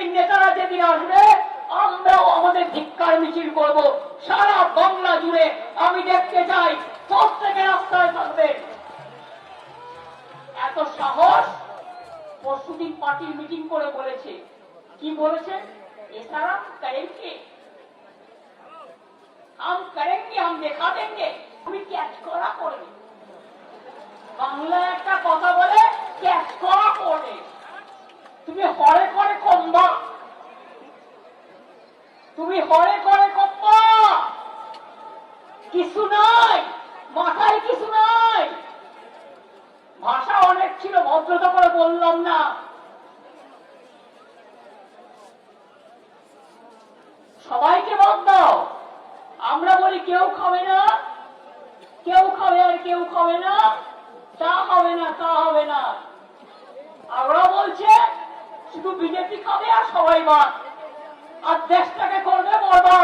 বিজেপির নেতারা যেদিন আসবে আমরাও আমাদের ধিক্কার মিছিল করব। সারা বাংলা জুড়ে আমি দেখতে চাই প্রত্যেকে রাস্তায় থাকবে। এত সাহস! পরশুদিন পার্টির মিটিং করে বলেছে, কি বলেছে? এছাড়া করেंगे, हम करेंगे, हम देखा देंगे। তুমি ক্যাচ করা করবে। বাংলা একটা কথা বলে ক্যাচ করা করবে। তুমি হরে করে কমবা, তুমি হরে করে কমবা, কিছু নাই মাথায়, কিছু নাই। ভাষা অনেক ছিল, ভদ্রতা করে বললাম না। সবাইকে মত দাও। আমরা বলি কেউ খাবে না, কেউ খাবে আর কেউ খাবে না, তা হবে না, তা হবে না। আমরা বলছে শুধু বিজেপি খাবে আর সবাই বাদ, আর দেশটাকে করবে বরবাদ।